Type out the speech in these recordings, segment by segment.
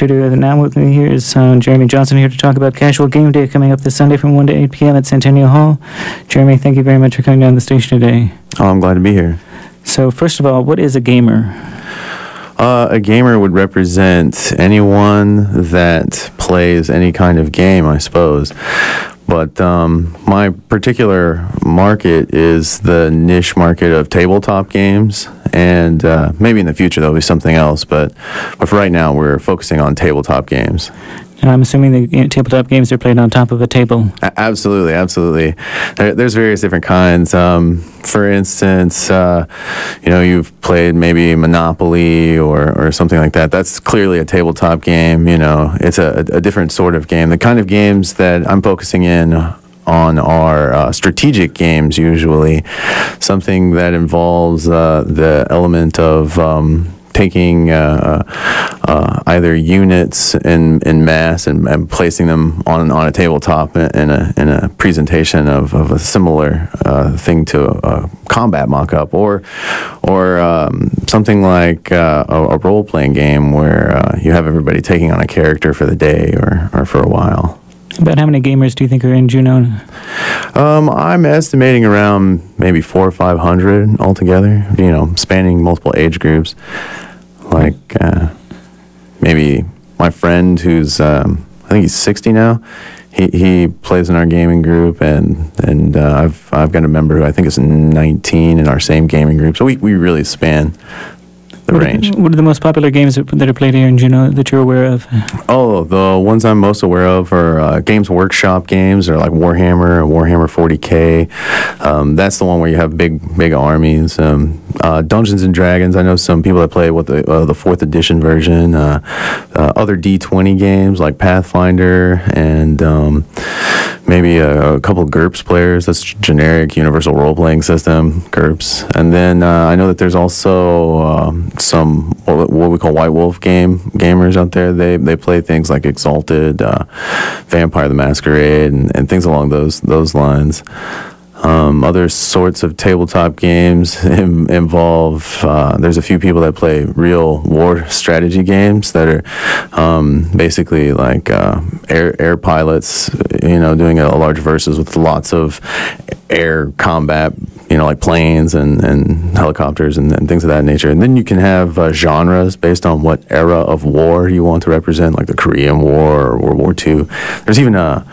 studio. Now with me here is Jeremy Johnson here to talk about Casual Game Day coming up this Sunday from 1 to 8 p.m. at Centennial Hall. Jeremy, thank you very much for coming down to the station today. Oh, I'm glad to be here. So first of all, what is a gamer? A gamer would represent anyone that plays any kind of game, I suppose. But my particular market is the niche market of tabletop games, and maybe in the future there'll be something else, but for right now we're focusing on tabletop games. And I'm assuming the tabletop games are played on top of a table. Absolutely, absolutely. There's various different kinds. For instance, you've played maybe Monopoly or something like that. That's clearly a tabletop game. It's a different sort of game. The kind of games that I'm focusing in on are strategic games, usually. Something that involves the element of taking either units in mass and placing them on a tabletop in a presentation of a similar thing to a combat mock-up, or something like a role-playing game where you have everybody taking on a character for the day or for a while. About how many gamers do you think are in Juneau? I'm estimating around maybe 400 or 500 altogether, spanning multiple age groups. Like maybe my friend who's, I think he's 60 now, he plays in our gaming group, and I've got a member who I think is 19 in our same gaming group, so we really span the range. What are the most popular games that are played here in Juneau that you're aware of? Oh, the ones I'm most aware of are Games Workshop games, or like Warhammer 40K. That's the one where you have big armies. Dungeons and Dragons, I know some people that play with the 4th edition version. Other D20 games like Pathfinder, and maybe a couple of GURPS players. That's generic universal role-playing system, GURPS. And then I know that there's also some what we call White Wolf gamers out there. They play things like Exalted, Vampire the Masquerade, and things along those lines. Other sorts of tabletop games involve, there's a few people that play real war strategy games that are basically like air pilots, doing a large versus with lots of air combat, like planes and helicopters and things of that nature. And then you can have genres based on what era of war you want to represent, like the Korean War or World War II. There's even a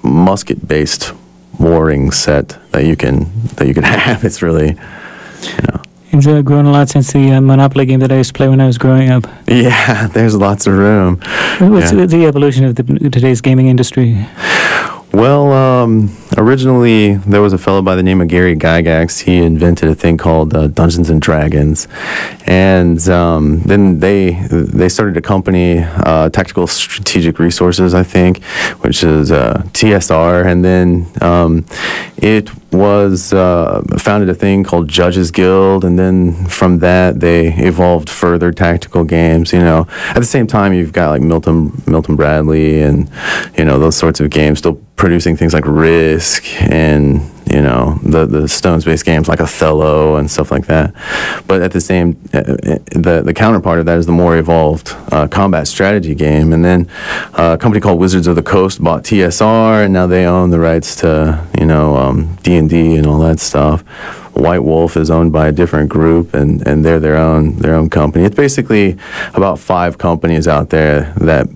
musket-based warring set that you can have. It's really, It's grown a lot since the Monopoly game that I used to play when I was growing up. Yeah, there's lots of room. What's the evolution of today's gaming industry? Well, originally there was a fellow by the name of Gary Gygax. He invented a thing called Dungeons and Dragons, and then they started a company, Tactical Strategic Resources, I think, which is TSR, and then it was founded a thing called Judges Guild, and then from that they evolved further tactical games. At the same time, you've got like Milton Bradley and those sorts of games still producing things like Risk and the stones-based games like Othello and stuff like that. But at the same, the counterpart of that is the more evolved combat strategy game. And then a company called Wizards of the Coast bought TSR, and now they own the rights to D&D and all that stuff. White Wolf is owned by a different group, and they're their own company. It's basically about 5 companies out there that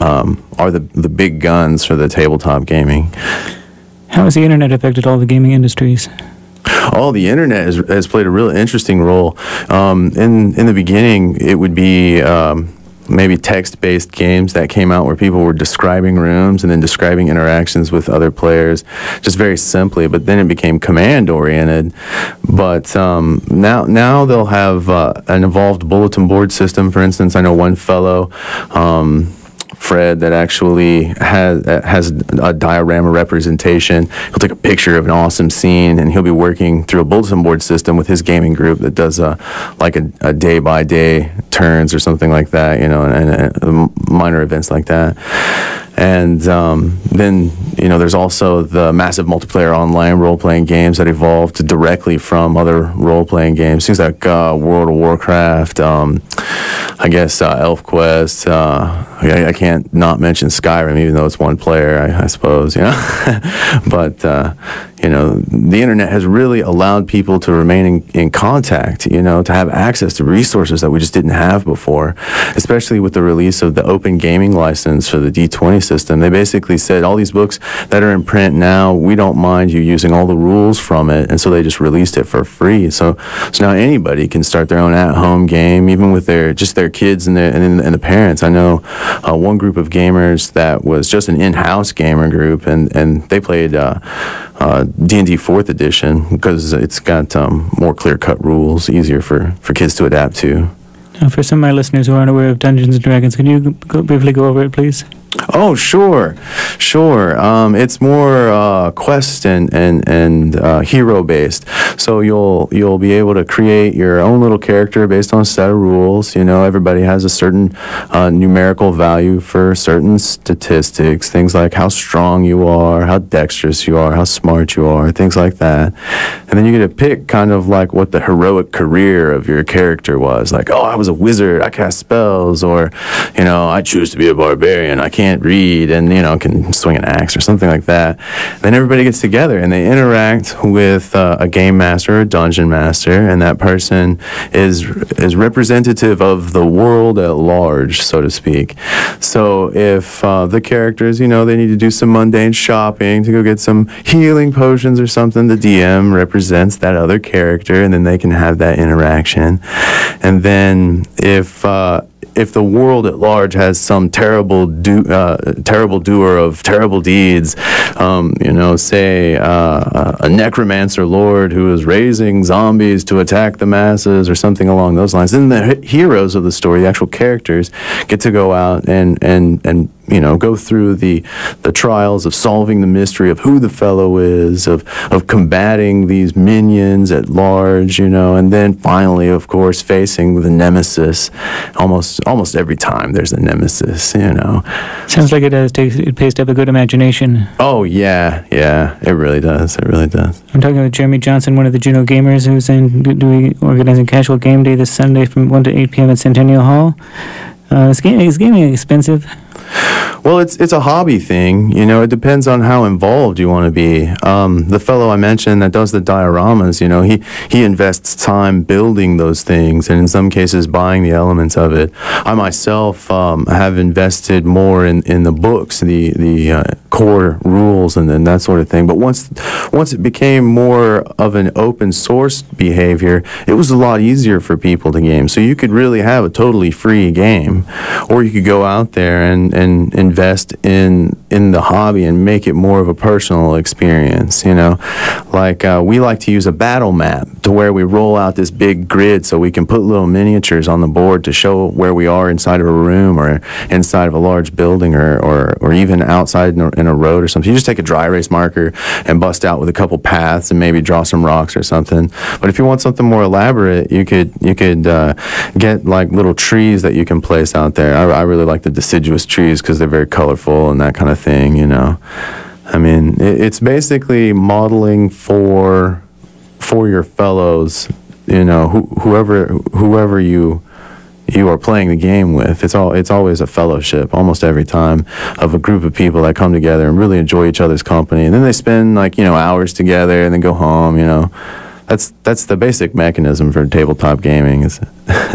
are the big guns for the tabletop gaming. How has the internet affected all the gaming industries? Oh, the internet has played a really interesting role. In the beginning, it would be maybe text-based games that came out where people were describing rooms and then describing interactions with other players, just very simply. But then it became command-oriented. But now they'll have an evolved bulletin board system. For instance, I know one fellow, Fred, that actually has a diorama representation. He'll take a picture of an awesome scene, and he'll be working through a bulletin board system with his gaming group that does like a day-by-day turns or something like that, and minor events like that. And then, you know, there's also the massive multiplayer online role-playing games that evolved directly from other role-playing games. Things like World of Warcraft, I guess ElfQuest. I can't not mention Skyrim, even though it's one player, I suppose, you know. But, you know, the internet has really allowed people to remain in contact, you know, to have access to resources that we just didn't have before, especially with the release of the open gaming license for the D20 system. They basically said all these books that are in print now, we don't mind you using all the rules from it, and so they just released it for free. So now anybody can start their own at-home game, even with their kids and the parents. I know one group of gamers that was just an in-house gamer group, and they played D&D 4th edition because it's got more clear-cut rules, easier for kids to adapt to. For some of my listeners who aren't aware of Dungeons & Dragons, can you briefly go over it, please? Oh, sure. It's more quest and hero based. So you'll be able to create your own little character based on a set of rules. You know, everybody has a certain numerical value for certain statistics. Things like how strong you are, how dexterous you are, how smart you are, things like that. And then you get to pick kind of like what the heroic career of your character was. Like, oh, I was a wizard, I cast spells, or, you know, I choose to be a barbarian, I can't read and, you know, can swing an axe or something like that. Then everybody gets together and they interact with a game master or a dungeon master, and that person is representative of the world at large, so to speak. So if the characters, you know, they need to do some mundane shopping to go get some healing potions or something, the DM represents that other character, and then they can have that interaction. And then if the world at large has some terrible doer of terrible deeds, you know, say a necromancer lord who is raising zombies to attack the masses or something along those lines, then the heroes of the story, the actual characters, get to go out and you know, go through the trials of solving the mystery of who the fellow is, of combating these minions at large, you know, and then finally, of course, facing the nemesis. Almost every time there's a nemesis, you know. Sounds like it pays to have a good imagination. Oh, yeah, it really does. It really does. I'm talking with Jeremy Johnson, one of the Juneau Gamers, who's organizing Casual Game Day this Sunday from 1 to 8 p.m. at Centennial Hall. Is gaming expensive? Well, it's a hobby thing. You know, it depends on how involved you want to be. The fellow I mentioned that does the dioramas, you know, he invests time building those things, and in some cases buying the elements of it. I myself have invested more in the books, the core rules and then that sort of thing. But once it became more of an open source behavior, it was a lot easier for people to game. So you could really have a totally free game, or you could go out there and invest in the hobby and make it more of a personal experience, you know. Like we like to use a battle map to where we roll out this big grid so we can put little miniatures on the board to show where we are inside of a room or inside of a large building or even outside in a road or something. You just take a dry erase marker and bust out with a couple paths and maybe draw some rocks or something. But if you want something more elaborate, you could get like little trees that you can place out there. I really like the deciduous trees because they're very colorful and that kind of thing, you know. I mean, it's basically modeling for your fellows, you know, whoever you are playing the game with. It's always a fellowship almost every time of a group of people that come together and really enjoy each other's company, and then they spend like, you know, hours together and then go home, you know. That's the basic mechanism for tabletop gaming.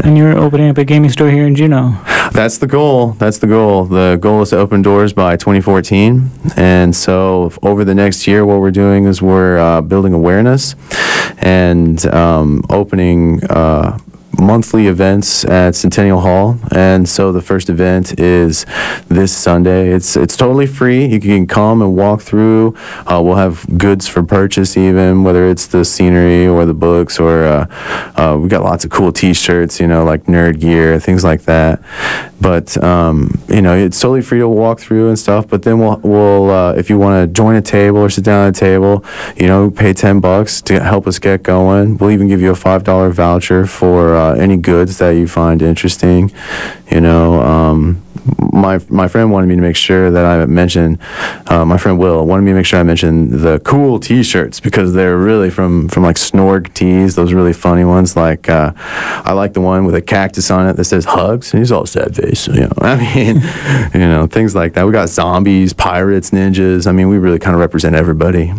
And you're opening up a gaming store here in Juneau. That's the goal. The goal is to open doors by 2014. And so over the next year, what we're doing is we're building awareness and opening monthly events at Centennial Hall. And so the first event is this Sunday. It's totally free. You can come and walk through. We'll have goods for purchase, even whether it's the scenery or the books, or we got lots of cool t-shirts, you know, like nerd gear, things like that. But you know, it's totally free to walk through and stuff. But then we'll if you want to join a table or sit down at a table, you know, pay $10 to help us get going. We'll even give you a $5 voucher for any goods that you find interesting, you know. my friend wanted me to make sure that I mentioned, my friend Will wanted me to make sure I mentioned the cool T-shirts, because they're really from like Snorg Tees, those really funny ones. Like I like the one with a cactus on it that says hugs, and he's all sad face. I mean, things like that. We got zombies, pirates, ninjas. I mean, we really kind of represent everybody.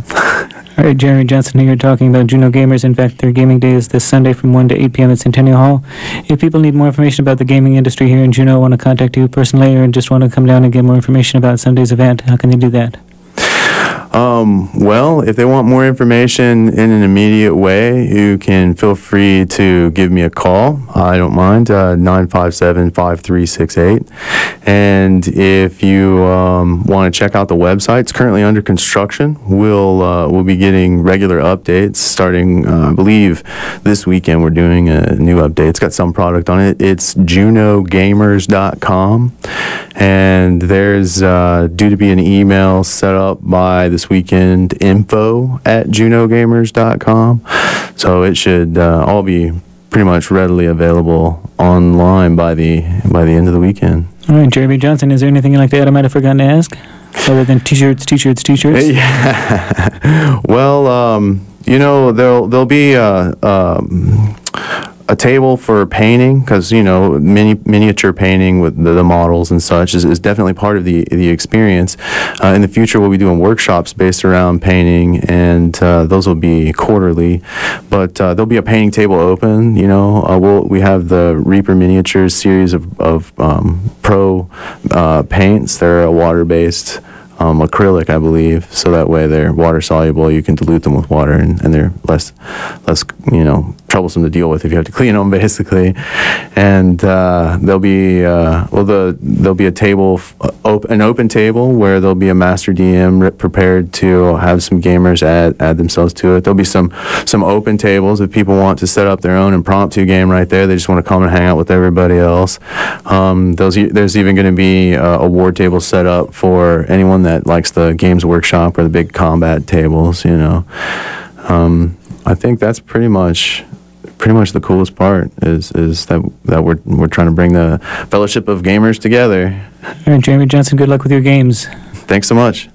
All right, Jeremy Johnson here talking about Juneau Gamers. In fact, their gaming day is this Sunday from 1 to 8 p.m. at Centennial Hall. If people need more information about the gaming industry here in Juneau, want to contact you personally, or just want to come down and get more information about Sunday's event, how can they do that? Well, if they want more information in an immediate way, you can feel free to give me a call. I don't mind, 957-5368. And if you want to check out the website, it's currently under construction. We'll be getting regular updates starting, I believe, this weekend. We're doing a new update. It's got some product on it. It's JuneauGamers.com. And there's due to be an email set up by this weekend, info@JuneauGamers.com. So it should all be pretty much readily available online by the end of the weekend. All right, Jeremy Johnson, is there anything you'd like to add I might have forgotten to ask? Other than T-shirts? Yeah. Well, there'll be a table for painting, because miniature painting with the models and such is definitely part of the experience. In the future, we'll be doing workshops based around painting, and those will be quarterly. But there'll be a painting table open. We have the Reaper Miniatures series of pro paints. They're a water-based acrylic, I believe, so that way they're water soluble. You can dilute them with water, and they're less troublesome to deal with if you have to clean them, basically. And there'll be a table, an open table, where there'll be a master DM prepared to have some gamers add themselves to it. There'll be some open tables if people want to set up their own impromptu game right there. They just want to come and hang out with everybody else. There's even going to be a war table set up for anyone that likes the Games Workshop or the big combat tables. I think that's pretty much the coolest part is that we're trying to bring the fellowship of gamers together. All right, Jeremy Johnson, good luck with your games. Thanks so much.